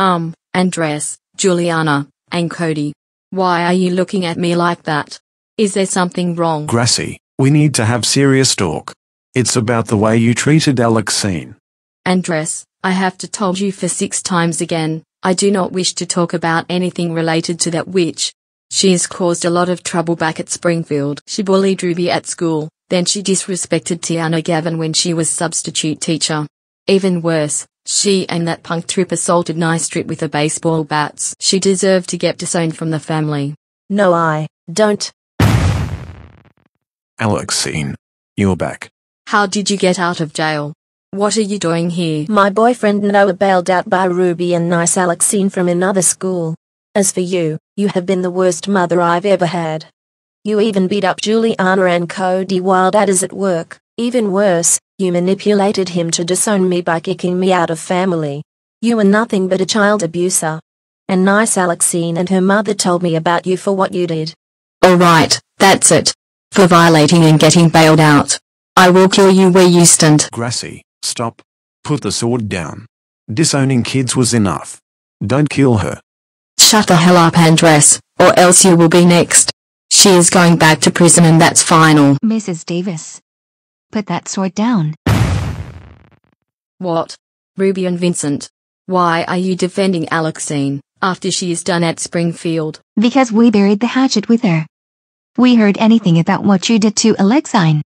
Andres, Juliana, and Cody. Why are you looking at me like that? Is there something wrong? Gracie, we need to have serious talk. It's about the way you treated Alexine. Andres, I have to told you for 6 times again, I do not wish to talk about anything related to that witch. She has caused a lot of trouble back at Springfield. She bullied Ruby at school, then she disrespected Tiana Gavin when she was substitute teacher. Even worse, she and that punk Trip assaulted Nystrip with a baseball bats. She deserved to get disowned from the family. No, I don't. Alexine, you're back. How did you get out of jail? What are you doing here? My boyfriend Noah bailed out by Ruby and nice Alexine from another school. As for you, you have been the worst mother I've ever had. You even beat up Juliana and Cody while Dad is at work. Even worse, you manipulated him to disown me by kicking me out of family. You are nothing but a child abuser. And nice Alexine and her mother told me about you for what you did. Alright, that's it. For violating and getting bailed out. I will kill you where you stand. Gracie, stop. Put the sword down. Disowning kids was enough. Don't kill her. Shut the hell up, Andres, or else you will be next. She is going back to prison and that's final. Mrs. Davis. Put that sword down. What? Ruby and Vincent. Why are you defending Alexine, after she is done at Springfield? Because we buried the hatchet with her. We heard anything about what you did to Alexine.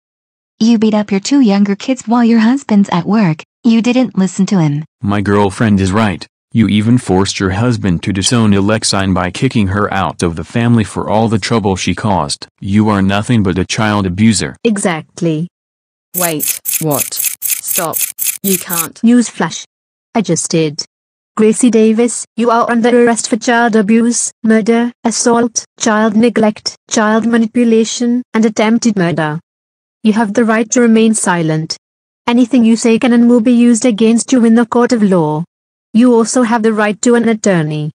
You beat up your 2 younger kids while your husband's at work. You didn't listen to him. My girlfriend is right. You even forced your husband to disown Alexine by kicking her out of the family for all the trouble she caused. You are nothing but a child abuser. Exactly. Wait, what? Stop. You can't. Newsflash. I just did. Gracie Davis, you are under arrest for child abuse, murder, assault, child neglect, child manipulation, and attempted murder. You have the right to remain silent. Anything you say can and will be used against you in the court of law. You also have the right to an attorney.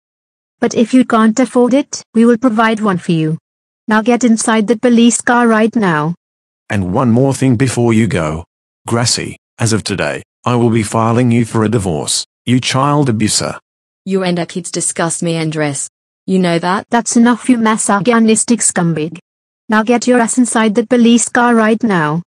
But if you can't afford it, we will provide one for you. Now get inside the police car right now. And one more thing before you go. Gracie, as of today, I will be filing you for a divorce, you child abuser. You and our kids disgust me, Andres. You know that? That's enough, you misogynistic scumbag. Now get your ass inside the police car right now.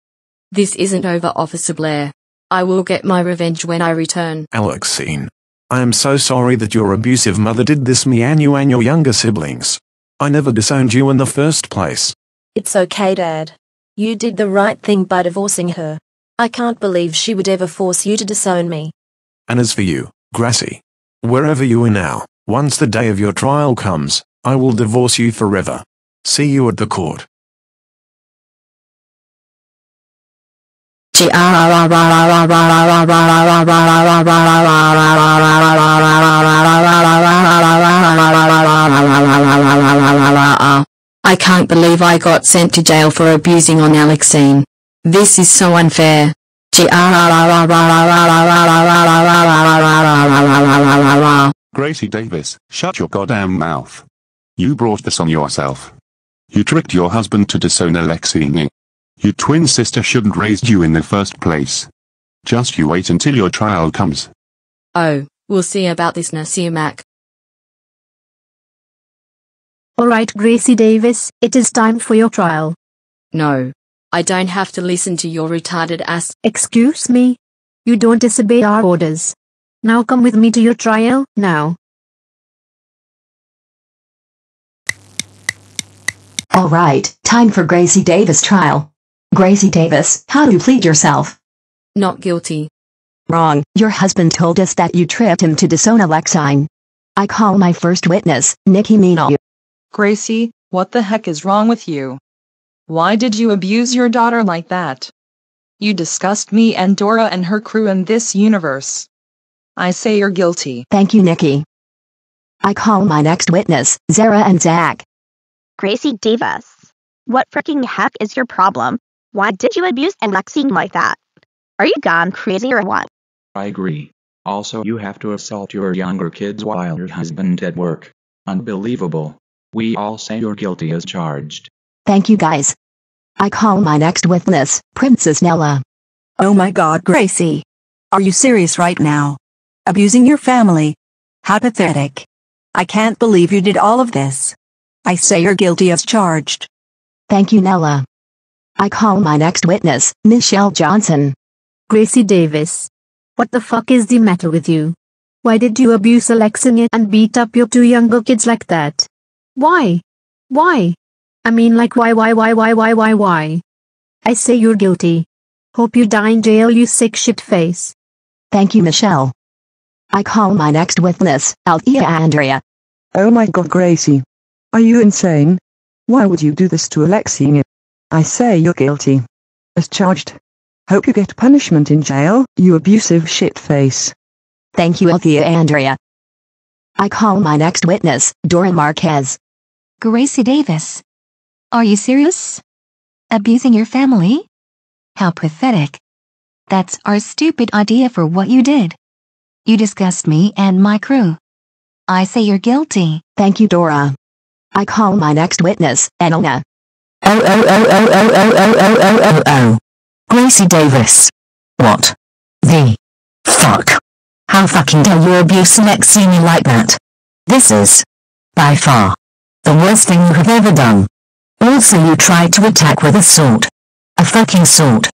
This isn't over, Officer Blair. I will get my revenge when I return. Alexine, I am so sorry that your abusive mother did this me and you and your younger siblings. I never disowned you in the first place. It's okay, Dad. You did the right thing by divorcing her. I can't believe she would ever force you to disown me. And as for you, Gracie, wherever you are now, once the day of your trial comes, I will divorce you forever. See you at the court. I can't believe I got sent to jail for abusing on Alexine. This is so unfair. Gracie Davis, shut your goddamn mouth. You brought this on yourself. You tricked your husband to disown Alexine. Your twin sister shouldn't raised you in the first place. Just you wait until your trial comes. Oh, we'll see about this, Nasir Mac. Alright, Gracie Davis, it is time for your trial. No. I don't have to listen to your retarded ass. Excuse me? You don't disobey our orders. Now come with me to your trial, now. Alright, time for Gracie Davis trial. Gracie Davis, how do you plead yourself? Not guilty. Wrong, your husband told us that you tricked him to disown Alexine. I call my first witness, Nikki Mino. Gracie, what the heck is wrong with you? Why did you abuse your daughter like that? You disgust me and Dora and her crew in this universe. I say you're guilty. Thank you, Nikki. I call my next witness, Zara and Zach. Gracie Davis, what freaking heck is your problem? Why did you abuse Alexine like that? Are you gone crazy or what? I agree. Also, you have to assault your younger kids while your husband at work. Unbelievable. We all say you're guilty as charged. Thank you, guys. I call my next witness, Princess Nella. Oh my God, Gracie. Are you serious right now? Abusing your family? How pathetic. I can't believe you did all of this. I say you're guilty as charged. Thank you, Nella. I call my next witness, Michelle Johnson. Gracie Davis. What the fuck is the matter with you? Why did you abuse Alexia and beat up your 2 younger kids like that? Why? Why? I mean, like, why? I say you're guilty. Hope you die in jail, you sick shit face. Thank you, Michelle. I call my next witness, Althea Andrea. Oh my god, Gracie. Are you insane? Why would you do this to Alexia? I say you're guilty. As charged. Hope you get punishment in jail, you abusive shitface. Thank you, Althea Andrea. I call my next witness, Dora Marquez. Gracie Davis. Are you serious? Abusing your family? How pathetic. That's our stupid idea for what you did. You disgust me and my crew. I say you're guilty. Thank you, Dora. I call my next witness, Elena. Gracie Davis. What the fuck? How fucking dare you abuse Alexia like that? This is, by far, the worst thing you have ever done. Also, you tried to attack with a sword. A fucking sword.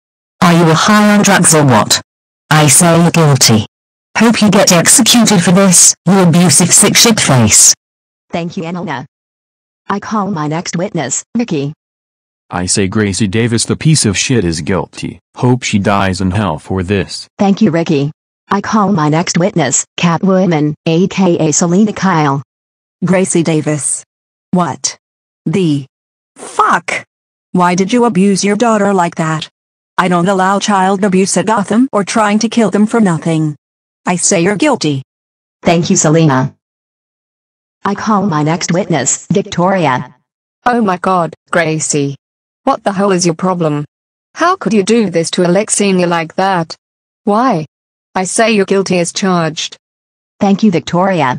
Are you high on drugs or what? I say you're guilty. Hope you get executed for this, you abusive sick shitface. Thank you, Elena. I call my next witness, Ricky. I say Gracie Davis the piece of shit is guilty. Hope she dies in hell for this. Thank you, Ricky. I call my next witness, Catwoman, aka Selena Kyle. Gracie Davis. What the fuck? Why did you abuse your daughter like that? I don't allow child abuse at Gotham or trying to kill them for nothing. I say you're guilty. Thank you, Selena. I call my next witness, Victoria. Oh my god, Gracie. What the hell is your problem? How could you do this to Alexia like that? Why? I say you're guilty as charged. Thank you, Victoria.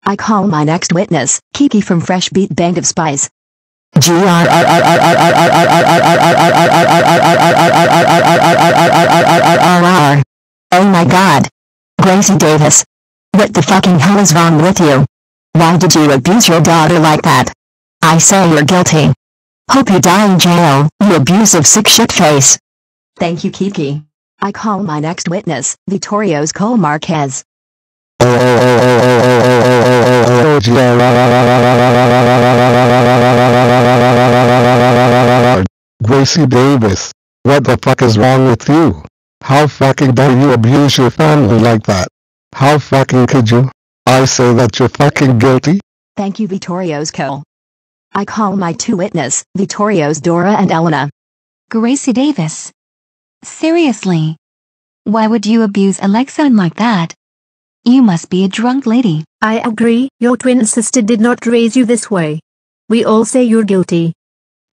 I call my next witness, Kiki from Fresh Beat Band of Spice. Oh my god. Gracie Davis. What the fucking hell is wrong with you? Why did you abuse your daughter like that? I say you're guilty. Hope you die in jail, you abusive sick shitface. Thank you, Kiki. I call my next witness, Vitorio's Cole Marquez. Gracie Davis. What the fuck is wrong with you? How fucking dare you abuse your family like that? How fucking could you? I say that you're fucking guilty. Thank you, Vitorio's Cole. I call my two witness, Vitorio's Dora and Elena. Gracie Davis. Seriously. Why would you abuse Alexia like that? You must be a drunk lady. I agree, your twin sister did not raise you this way. We all say you're guilty.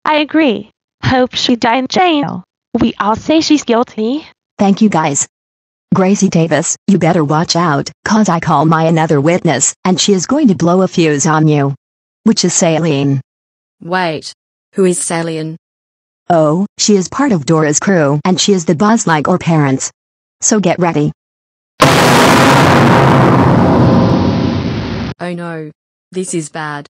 I agree. Hope she died in jail. We all say she's guilty. Thank you, guys. Gracie Davis, you better watch out, cause I call my another witness, and she is going to blow a fuse on you. Which is Saline. Wait. Who is Saline? Oh, she is part of Dora's crew, and she is the boss like our parents. So get ready. Oh no. This is bad.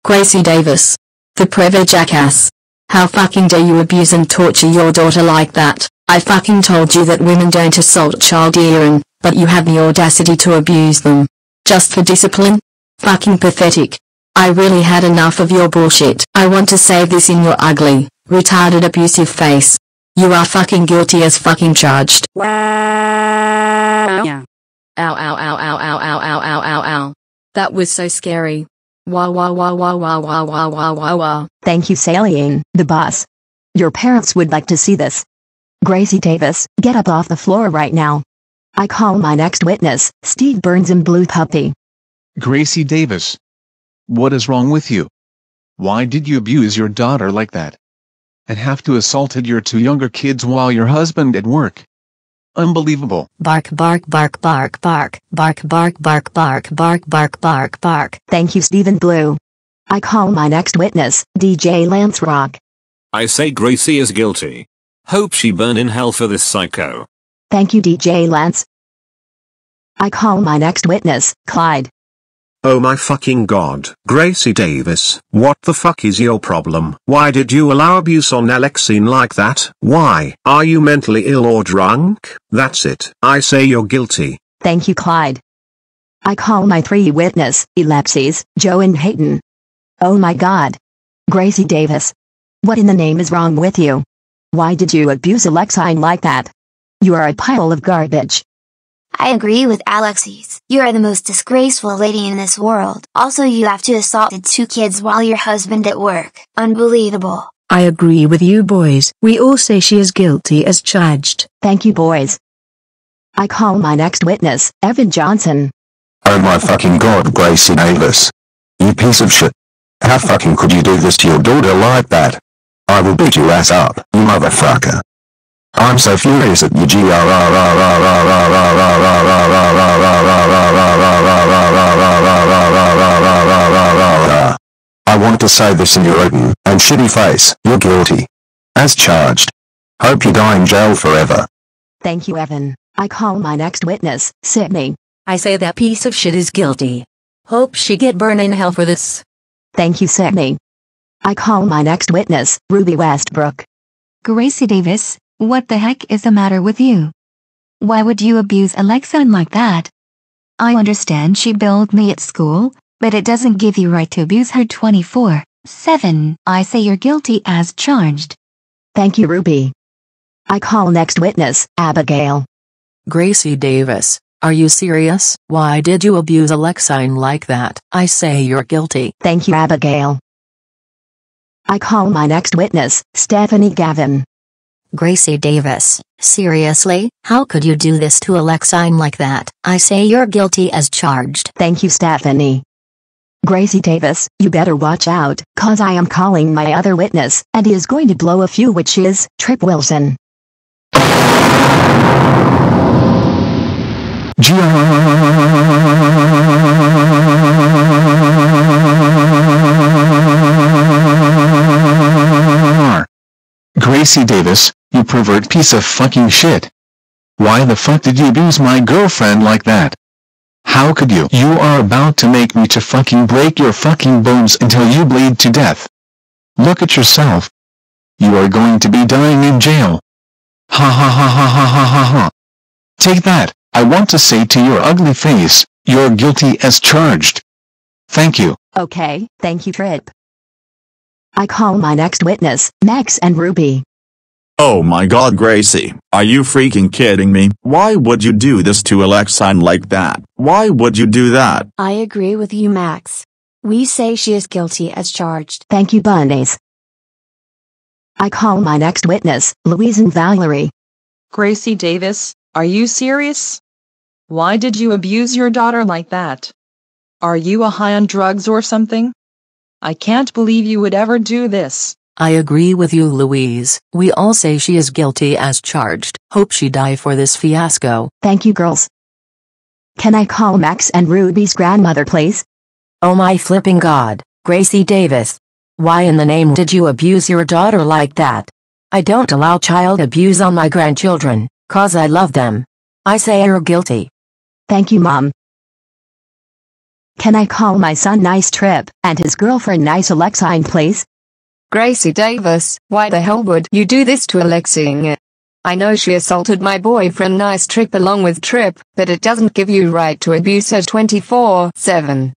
Gracie Davis. The Prever jackass. How fucking dare you abuse and torture your daughter like that? I fucking told you that women don't assault children, but you have the audacity to abuse them. Just for discipline? Fucking pathetic. I really had enough of your bullshit. I want to say this in your ugly, retarded abusive face. You are fucking guilty as fucking charged. Wow. Yeah. Ow ow ow ow ow ow ow ow ow ow. That was so scary. Wow wow wow wow wow wow wow wow wow wow. Thank you, Saline, the boss. Your parents would like to see this. Gracie Davis, get up off the floor right now. I call my next witness, Steve Burns and Blue Puppy. Gracie Davis. What is wrong with you? Why did you abuse your daughter like that? And have to assaulted your two younger kids while your husband at work? Unbelievable. Bark bark bark bark bark bark bark bark bark bark bark bark bark. Thank you, Stephen Blue. I call my next witness, DJ Lance Rock. I say Gracie is guilty. Hope she burn in hell for this psycho. Thank you, DJ Lance. I call my next witness, Clyde. Oh my fucking god, Gracie Davis, what the fuck is your problem? Why did you allow abuse on Alexine like that? Why? Are you mentally ill or drunk? That's it. I say you're guilty. Thank you, Clyde. I call my three witness, Ellipses, Joe and Hayden. Oh my god. Gracie Davis. What in the name is wrong with you? Why did you abuse Alexine like that? You are a pile of garbage. I agree with Alexis. You are the most disgraceful lady in this world. Also, you have to assaulted 2 kids while your husband at work. Unbelievable. I agree with you boys. We all say she is guilty as charged. Thank you, boys. I call my next witness, Evan Johnson. Oh my fucking god, Gracie Davis. You piece of shit. How fucking could you do this to your daughter like that? I will beat your ass up, you motherfucker. I'm so furious at you. I want to say this in your open and shitty face. You're guilty. As charged. Hope you die in jail forever. Thank you, Evan. I call my next witness, Sydney. I say that piece of shit is guilty. Hope she get burned in hell for this. Thank you, Sydney. I call my next witness, Ruby Westbrook. Gracie Davis, what the heck is the matter with you? Why would you abuse Alexine like that? I understand she billed me at school, but it doesn't give you right to abuse her 24/7. I say you're guilty as charged. Thank you, Ruby. I call next witness, Abigail. Gracie Davis, are you serious? Why did you abuse Alexine like that? I say you're guilty. Thank you, Abigail. I call my next witness, Stephanie Gavin. Gracie Davis, seriously, how could you do this to Alexine like that? I say you're guilty as charged. Thank you, Stephanie. Gracie Davis, you better watch out, cause I am calling my other witness, and he is going to blow a few, which is Trip Wilson. Gracie Davis, you pervert piece of fucking shit. Why the fuck did you abuse my girlfriend like that? How could you? You are about to make me to fucking break your fucking bones until you bleed to death. Look at yourself. You are going to be dying in jail. Ha ha ha ha ha ha ha ha. Take that, I want to say to your ugly face, you're guilty as charged. Thank you. Okay, thank you, Trip. I call my next witness, Max and Ruby. Oh my god, Gracie, are you freaking kidding me? Why would you do this to Alexine like that? Why would you do that? I agree with you, Max. We say she is guilty as charged. Thank you, Bunnies. I call my next witness, Louise and Valerie. Gracie Davis, are you serious? Why did you abuse your daughter like that? Are you a high on drugs or something? I can't believe you would ever do this. I agree with you, Louise. We all say she is guilty as charged. Hope she die for this fiasco. Thank you, girls. Can I call Max and Ruby's grandmother, please? Oh my flipping god, Gracie Davis. Why in the name did you abuse your daughter like that? I don't allow child abuse on my grandchildren, cause I love them. I say you're guilty. Thank you, Mom. Can I call my son Nice Trip, and his girlfriend Nice Alexine, please? Gracie Davis, why the hell would you do this to Alexine? I know she assaulted my boyfriend Nice Trip along with Trip, but it doesn't give you right to abuse her 24/7.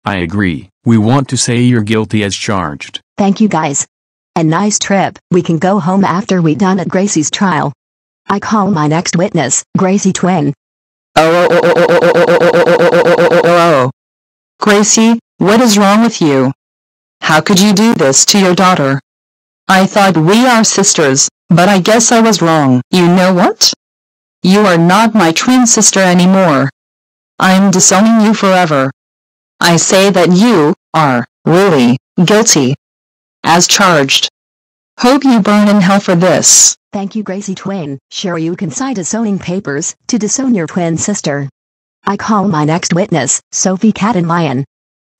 I agree. We want to say you're guilty as charged. Thank you, guys. And Nice Trip, we can go home after we done at Gracie's trial. I call my next witness, Gracie Twin. Gracie, what is wrong with you? How could you do this to your daughter? I thought we are sisters, but I guess I was wrong. You know what? You are not my twin sister anymore. I'm disowning you forever. I say that you are really guilty as charged. Hope you burn in hell for this. Thank you, Gracie Twin. Sure, you can sign disowning papers to disown your twin sister. I call my next witness, Sophie Cattenlion.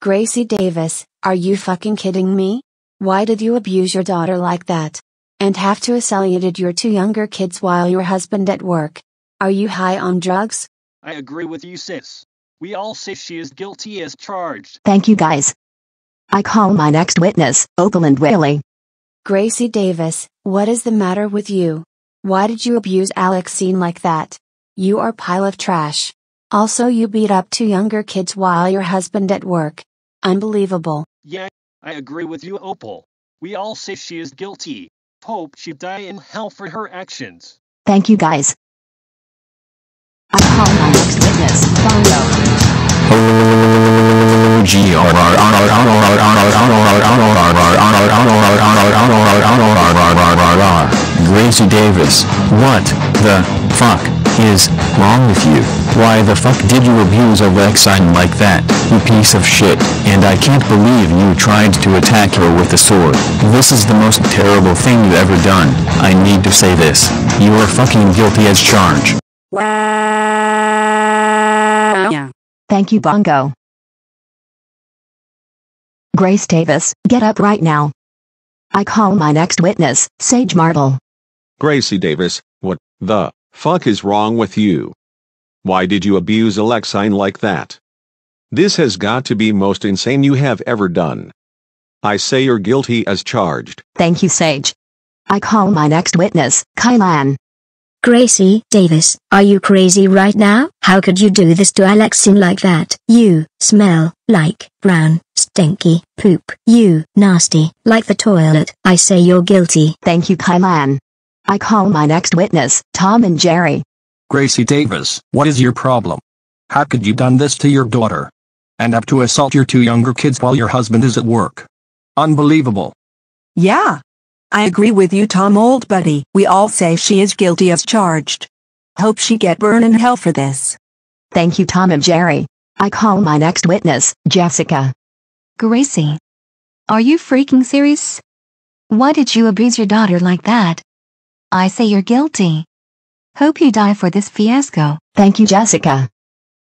Gracie Davis, are you fucking kidding me? Why did you abuse your daughter like that? And have to assaulted your two younger kids while your husband at work. Are you high on drugs? I agree with you, sis. We all say she is guilty as charged. Thank you guys. I call my next witness, Opal and Willie. Gracie Davis, what is the matter with you? Why did you abuse Alexine like that? You are a pile of trash. Also, you beat up two younger kids while your husband at work. Unbelievable. Yeah, I agree with you, Opal. We all say she is guilty. Hope she die in hell for her actions. Thank you guys. I call my next witness, Bongo. Gracie Davis, what the fuck is wrong with you? Why the fuck did you abuse Alexine like that, you piece of shit? And I can't believe you tried to attack her with a sword. This is the most terrible thing you've ever done. I need to say this. You are fucking guilty as charged. Yeah. Thank you, Bongo. Grace Davis, get up right now. I call my next witness, Sage Marble. Gracie Davis, what the fuck is wrong with you? Why did you abuse Alexine like that? This has got to be most insane you have ever done. I say you're guilty as charged. Thank you, Sage. I call my next witness, Kylan. Gracie Davis, are you crazy right now? How could you do this to Alexine like that? You smell like brown, stinky poop. You nasty, like the toilet. I say you're guilty. Thank you, Kylan. I call my next witness, Tom and Jerry. Gracie Davis, what is your problem? How could you done this to your daughter? And have to assault your two younger kids while your husband is at work? Unbelievable. Yeah. I agree with you, Tom, old buddy. We all say she is guilty as charged. Hope she get burned in hell for this. Thank you, Tom and Jerry. I call my next witness, Jessica. Gracie. Are you freaking serious? Why did you abuse your daughter like that? I say you're guilty. Hope you die for this fiasco. Thank you, Jessica.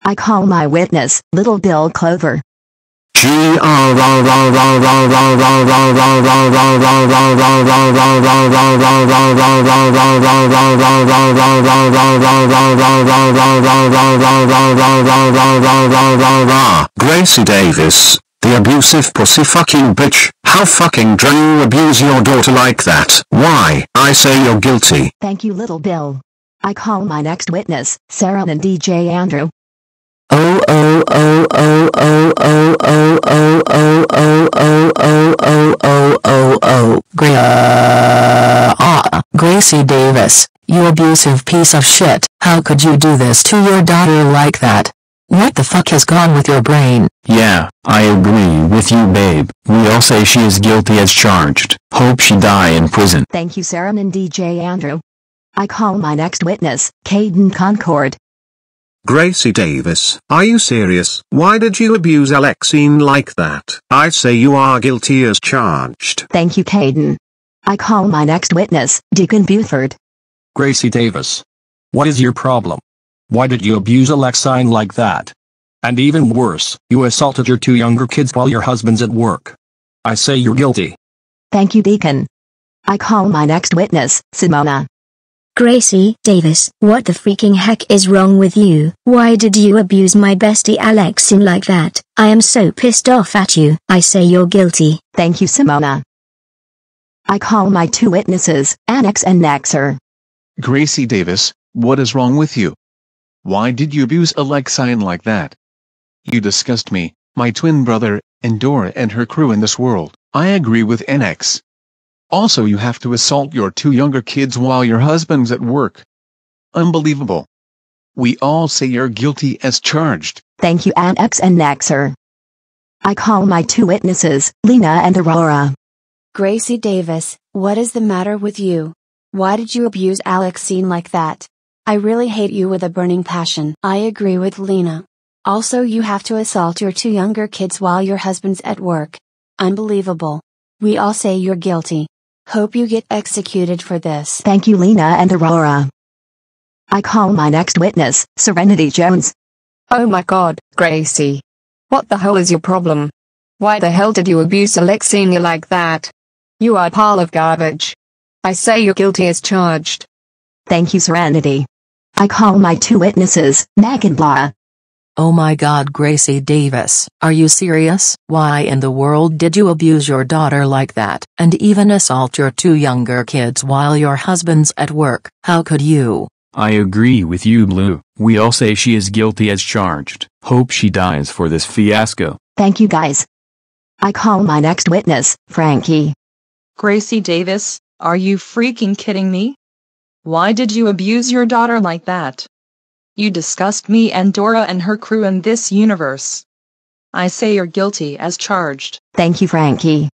I call my witness, Little Bill Clover. Gracie Davis, the abusive pussy fucking bitch. How fucking dare you abuse your daughter like that? Why? I say you're guilty. Thank you, Little Bill. I call my next witness, Sarah and DJ Andrew. Gracie Davis, you abusive piece of shit. How could you do this to your daughter like that? What the fuck has gone with your brain? Yeah, I agree with you, babe. We all say she is guilty as charged. Hope she die in prison. Thank you, Sarah and DJ Andrew. I call my next witness, Caden Concord. Gracie Davis, are you serious? Why did you abuse Alexine like that? I say you are guilty as charged. Thank you, Caden. I call my next witness, Deacon Buford. Gracie Davis. What is your problem? Why did you abuse Alexine like that? And even worse, you assaulted your two younger kids while your husband's at work. I say you're guilty. Thank you, Deacon. I call my next witness, Simona. Gracie Davis, what the freaking heck is wrong with you? Why did you abuse my bestie Alexine like that? I am so pissed off at you. I say you're guilty. Thank you, Simona. I call my two witnesses, Annex and Nexer. Gracie Davis, what is wrong with you? Why did you abuse Alexine like that? You disgust me, my twin brother, and Dora and her crew in this world. I agree with Annex. Also, you have to assault your two younger kids while your husband's at work. Unbelievable. We all say you're guilty as charged. Thank you, Annex and Nexer. I call my two witnesses, Lena and Aurora. Gracie Davis, what is the matter with you? Why did you abuse Alexine like that? I really hate you with a burning passion. I agree with Lena. Also, you have to assault your two younger kids while your husband's at work. Unbelievable. We all say you're guilty. Hope you get executed for this. Thank you, Lena and Aurora. I call my next witness, Serenity Jones. Oh my god, Gracie. What the hell is your problem? Why the hell did you abuse Alexine like that? You are a pile of garbage. I say you're guilty as charged. Thank you, Serenity. I call my 2 witnesses, Mac and Blah. Oh my God, Gracie Davis, are you serious? Why in the world did you abuse your daughter like that, and even assault your 2 younger kids while your husband's at work? How could you? I agree with you, Blue. We all say she is guilty as charged. Hope she dies for this fiasco. Thank you, guys. I call my next witness, Frankie. Gracie Davis, are you freaking kidding me? Why did you abuse your daughter like that? You disgust me and Dora and her crew in this universe. I say you're guilty as charged. Thank you, Frankie.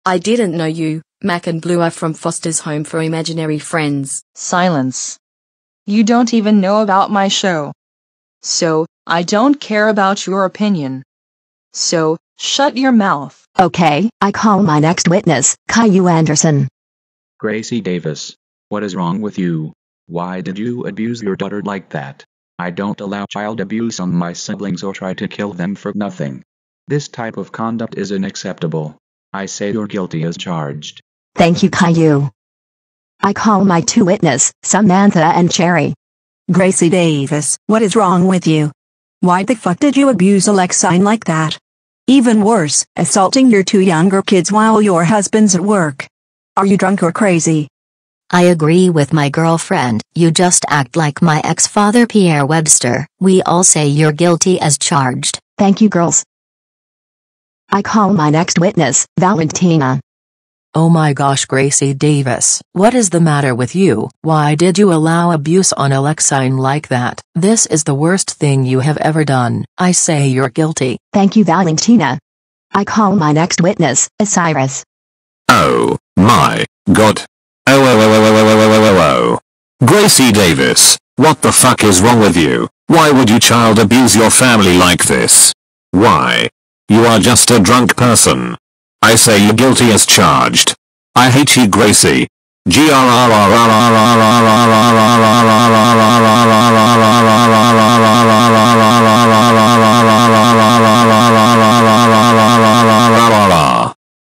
I didn't know you, Mac and Blue are from Foster's Home for Imaginary Friends. Silence. You don't even know about my show. So, I don't care about your opinion. So, shut your mouth. Okay, I call my next witness, Caillou Anderson. Gracie Davis, what is wrong with you? Why did you abuse your daughter like that? I don't allow child abuse on my siblings or try to kill them for nothing. This type of conduct is unacceptable. I say you're guilty as charged. Thank you, Caillou. I call my 2 witnesses, Samantha and Cherry. Gracie Davis, what is wrong with you? Why the fuck did you abuse Alexine like that? Even worse, assaulting your 2 younger kids while your husband's at work. Are you drunk or crazy? I agree with my girlfriend, you just act like my ex-father Pierre Webster. We all say you're guilty as charged. Thank you, girls. I call my next witness, Valentina. Oh my gosh, Gracie Davis, what is the matter with you? Why did you allow abuse on Alexine like that? This is the worst thing you have ever done. I say you're guilty. Thank you, Valentina. I call my next witness, Osiris. Oh, my God. Oh. Gracie Davis, what the fuck is wrong with you? Why would you child abuse your family like this? Why? You are just a drunk person. I say you're guilty as charged. I hate you, Gracie.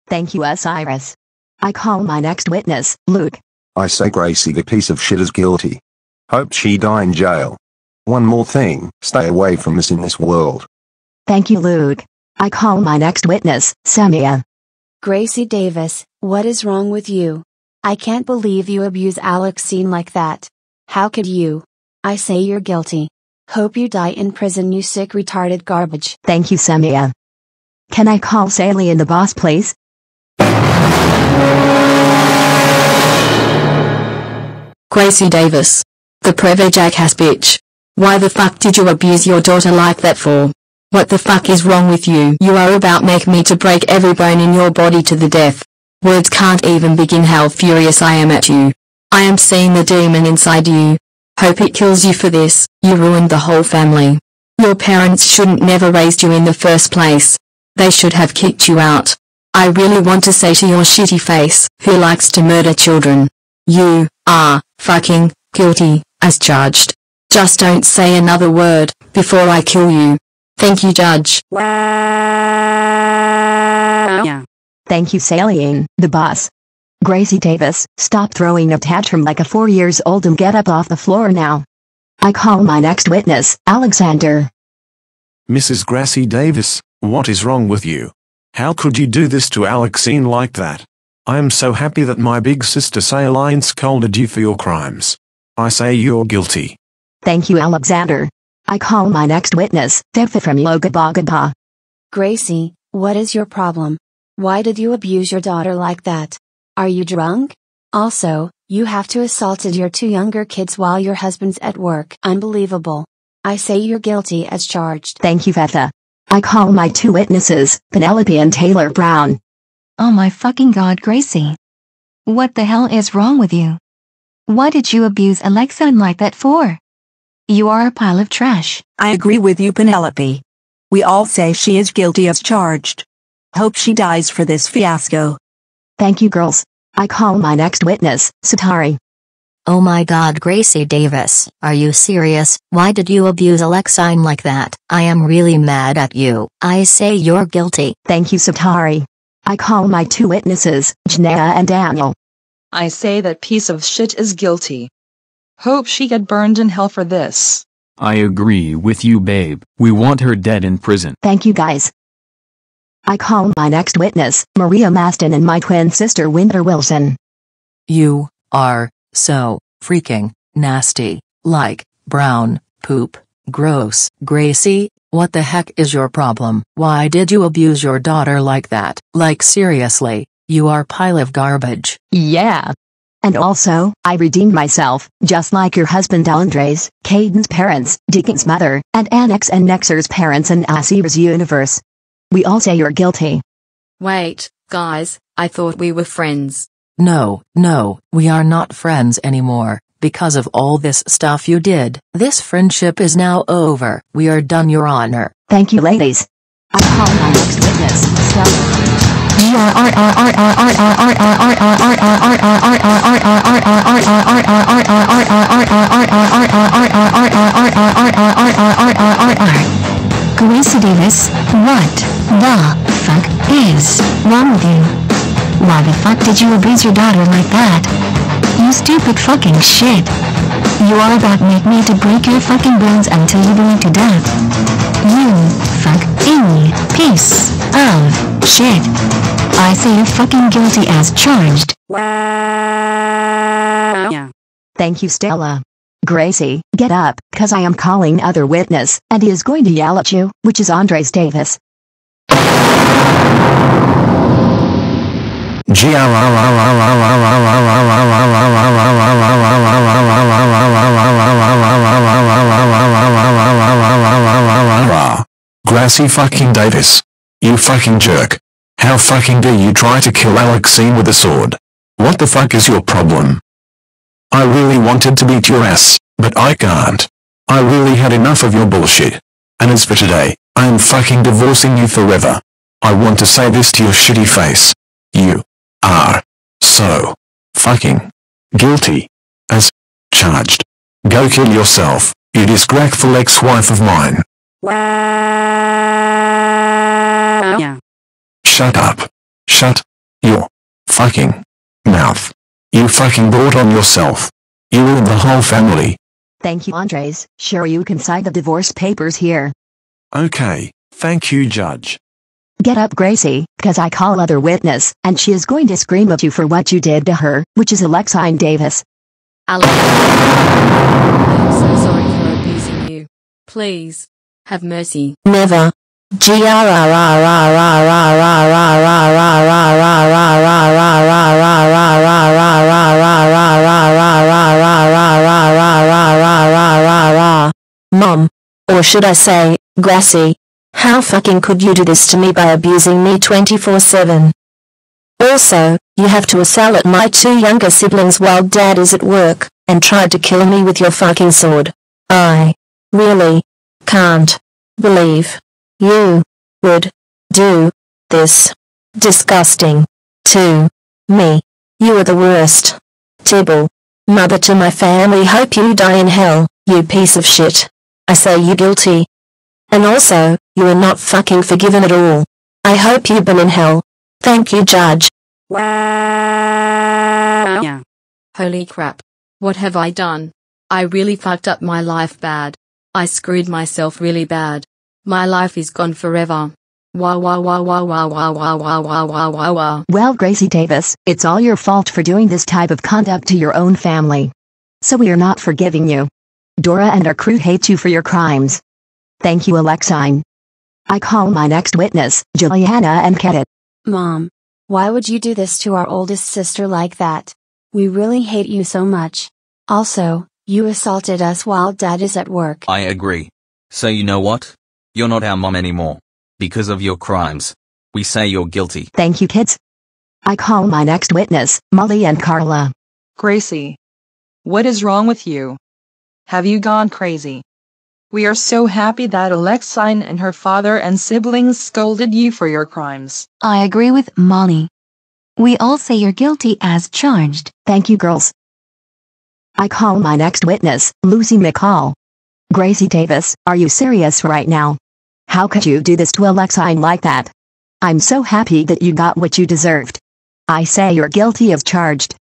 Thank you, Osiris. I call my next witness, Luke. I say Gracie the piece of shit is guilty. Hope she die in jail. One more thing, stay away from us in this world. Thank you, Luke. I call my next witness, Samia. Gracie Davis, what is wrong with you? I can't believe you abuse Alexine like that. How could you? I say you're guilty. Hope you die in prison, you sick retarded garbage. Thank you, Samia. Can I call Sally and the boss, please? Gracie Davis. The preve jackass bitch. Why the fuck did you abuse your daughter like that for? What the fuck is wrong with you? You are about make me to break every bone in your body to the death. Words can't even begin how furious I am at you. I am seeing the demon inside you. Hope it kills you for this. You ruined the whole family. Your parents shouldn't never raised you in the first place. They should have kicked you out. I really want to say to your shitty face, who likes to murder children. You are fucking guilty as charged. Just don't say another word before I kill you. Thank you, Judge. Yeah. Thank you, Saline, the boss. Gracie Davis, stop throwing a tantrum like a 4 years old and get up off the floor now. I call my next witness, Alexander. Mrs. Gracie Davis, what is wrong with you? How could you do this to Alexine like that? I am so happy that my big sister Saline scolded you for your crimes. I say you're guilty. Thank you, Alexander. I call my next witness, Defa from Yogabagaba. Gracie, what is your problem? Why did you abuse your daughter like that? Are you drunk? Also, you have to assaulted your 2 younger kids while your husband's at work. Unbelievable. I say you're guilty as charged. Thank you, Vetha. I call my 2 witnesses, Penelope and Taylor Brown. Oh my fucking God, Gracie. What the hell is wrong with you? What did you abuse Alexine like that for? You are a pile of trash. I agree with you, Penelope. We all say she is guilty as charged. Hope she dies for this fiasco. Thank you, girls. I call my next witness, Satari. Oh my God, Gracie Davis, are you serious? Why did you abuse Alexine like that? I am really mad at you. I say you're guilty. Thank you, Satari. I call my 2 witnesses, Janea and Daniel. I say that piece of shit is guilty. Hope she get burned in hell for this. I agree with you, babe. We want her dead in prison. Thank you guys. I call my next witness, Maria Maston and my twin sister Winter Wilson. You are so freaking nasty, like brown poop, gross. Gracie, what the heck is your problem? Why did you abuse your daughter like that? Like seriously, you are a pile of garbage. Yeah. And also, I redeemed myself, just like your husband Andres, Caden's parents, Deacon's mother, and Annex and Nexer's parents in Asir's universe. We all say you're guilty. Wait, guys, I thought we were friends. No, we are not friends anymore, because of all this stuff you did. This friendship is now over. We are done, Your Honor. Thank you, ladies. I call my next witness, Gracie Davis, what the fuck is wrong with you? Why the fuck did you abuse your daughter like that? You stupid fucking shit. You are about to make me to break your fucking bones until you bleed to death. You fucking piece of shit. I say you're fucking guilty as charged. Thank you, Stella. Gracie, get up, cause I am calling other witness, and he is going to yell at you, which is Andres Davis. Gracie fucking Davis. You fucking jerk. How fucking dare you try to kill Alexine with a sword? What the fuck is your problem? I really wanted to beat your ass, but I can't. I really had enough of your bullshit. And as for today, I am fucking divorcing you forever. I want to say this to your shitty face. You are so fucking guilty as charged. Go kill yourself, you disgraceful ex-wife of mine. Shut up. Shut your fucking mouth. You fucking brought on yourself. You and the whole family. Thank you, Andres. Sure, you can sign the divorce papers here. Okay, thank you, Judge. Get up, Gracie, cause I call other witness, and she is going to scream at you for what you did to her, which is Alexine Davis. I'm so sorry for abusing you. Please, have mercy. Never. Mom. Or should I say, Gracie. How fucking could you do this to me by abusing me 24/7? Also, you have to assault my two younger siblings while Dad is at work, and tried to kill me with your fucking sword. I really can't believe you would do this. Disgusting. To me. You are the worst. Tibble. Mother to my family, hope you die in hell, you piece of shit. I say you guilty. And also, you are not fucking forgiven at all. I hope you burn in hell. Thank you, Judge. Holy crap. What have I done? I really fucked up my life bad. I screwed myself really bad. My life is gone forever. Wow. Well, Gracie Davis, it's all your fault for doing this type of conduct to your own family. So we are not forgiving you. Dora and our crew hate you for your crimes. Thank you, Alexine. I call my next witness, Juliana and Kedit. Mom, why would you do this to our oldest sister like that? We really hate you so much. Also, you assaulted us while Dad is at work. I agree. So you know what? You're not our mom anymore. Because of your crimes. We say you're guilty. Thank you, kids. I call my next witness, Molly and Carla. Gracie. What is wrong with you? Have you gone crazy? We are so happy that Alexine and her father and siblings scolded you for your crimes. I agree with Molly. We all say you're guilty as charged. Thank you, girls. I call my next witness, Lucy McCall. Gracie Davis, are you serious right now? How could you do this to Alexine like that? I'm so happy that you got what you deserved. I say you're guilty as charged.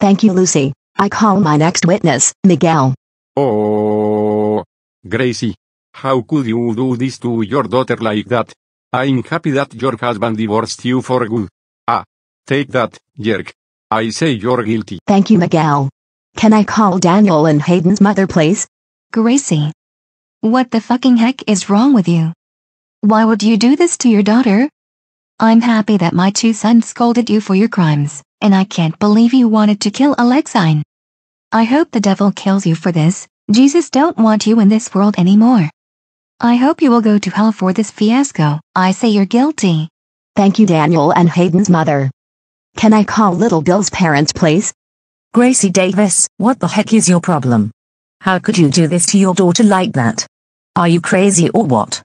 Thank you, Lucy. I call my next witness, Miguel. Oh, Gracie. How could you do this to your daughter like that? I'm happy that your husband divorced you for good. Ah, take that, jerk. I say you're guilty. Thank you, Miguel. Can I call Daniel and Hayden's mother, please? Gracie. What the fucking heck is wrong with you? Why would you do this to your daughter? I'm happy that my two sons scolded you for your crimes, and I can't believe you wanted to kill Alexine. I hope the devil kills you for this. Jesus don't want you in this world anymore. I hope you will go to hell for this fiasco. I say you're guilty. Thank you, Daniel and Hayden's mother. Can I call little Bill's parents, please? Gracie Davis, what the heck is your problem? How could you do this to your daughter like that? Are you crazy or what?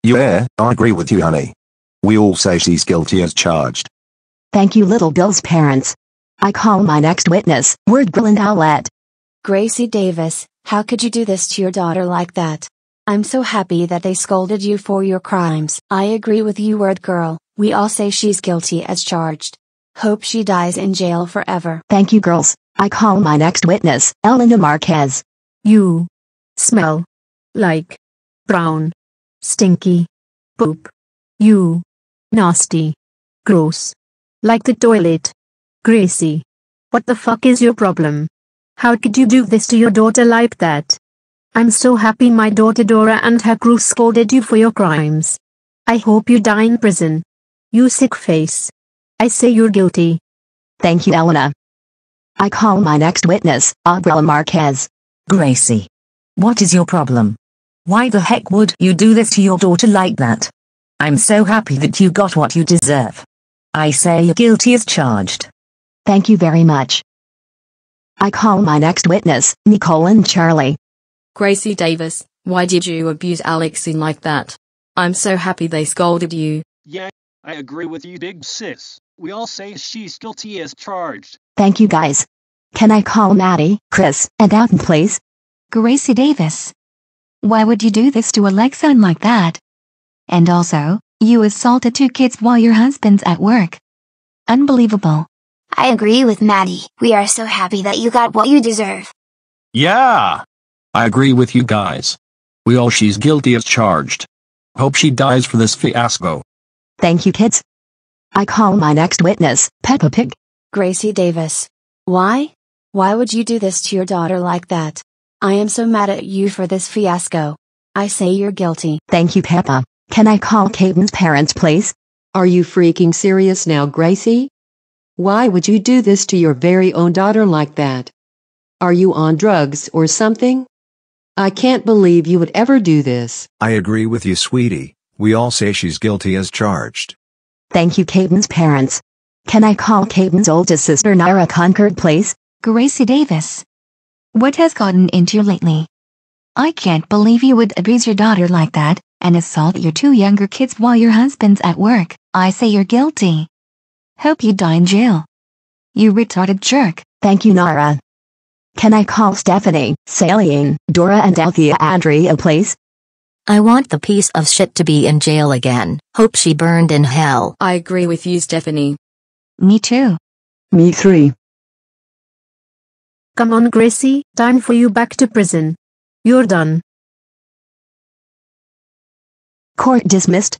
Yeah, I agree with you, honey. We all say she's guilty as charged. Thank you, little Bill's parents. I call my next witness, Word Girl and Owlette. Gracie Davis, how could you do this to your daughter like that? I'm so happy that they scolded you for your crimes. I agree with you, Word Girl. We all say she's guilty as charged. Hope she dies in jail forever. Thank you, girls. I call my next witness, Elena Marquez. You smell like brown, stinky poop. You nasty, gross, like the toilet. Gracie, what the fuck is your problem? How could you do this to your daughter like that? I'm so happy my daughter Dora and her crew scolded you for your crimes. I hope you die in prison. You sick face. I say you're guilty. Thank you, Elena. I call my next witness, Abrela Marquez. Gracie, what is your problem? Why the heck would you do this to your daughter like that? I'm so happy that you got what you deserve. I say you're guilty as charged. Thank you very much. I call my next witness, Nicole and Charlie. Gracie Davis, why did you abuse Alexine like that? I'm so happy they scolded you. Yeah, I agree with you, big sis. We all say she's guilty as charged. Thank you, guys. Can I call Maddie, Chris, and Alton, please? Gracie Davis. Why would you do this to Alexine like that? And also, you assaulted two kids while your husband's at work. Unbelievable. I agree with Maddie. We are so happy that you got what you deserve. Yeah! I agree with you guys. We all she's guilty as charged. Hope she dies for this fiasco. Thank you, kids. I call my next witness, Peppa Pig. Gracie Davis. Why? Why would you do this to your daughter like that? I am so mad at you for this fiasco. I say you're guilty. Thank you, Peppa. Can I call Caden's parents, please? Are you freaking serious now, Gracie? Why would you do this to your very own daughter like that? Are you on drugs or something? I can't believe you would ever do this. I agree with you, sweetie. We all say she's guilty as charged. Thank you, Caden's parents. Can I call Caden's oldest sister, Naira Concord, please? Gracie Davis. What has gotten into you lately? I can't believe you would abuse your daughter like that, and assault your two younger kids while your husband's at work. I say you're guilty. Hope you die in jail. You retarded jerk. Thank you, Nara. Can I call Stephanie, Celine, Dora and Althea Andrea, please? I want the piece of shit to be in jail again. Hope she burned in hell. I agree with you, Stephanie. Me too. Me three. Come on, Gracie, time for you back to prison. You're done. Court dismissed.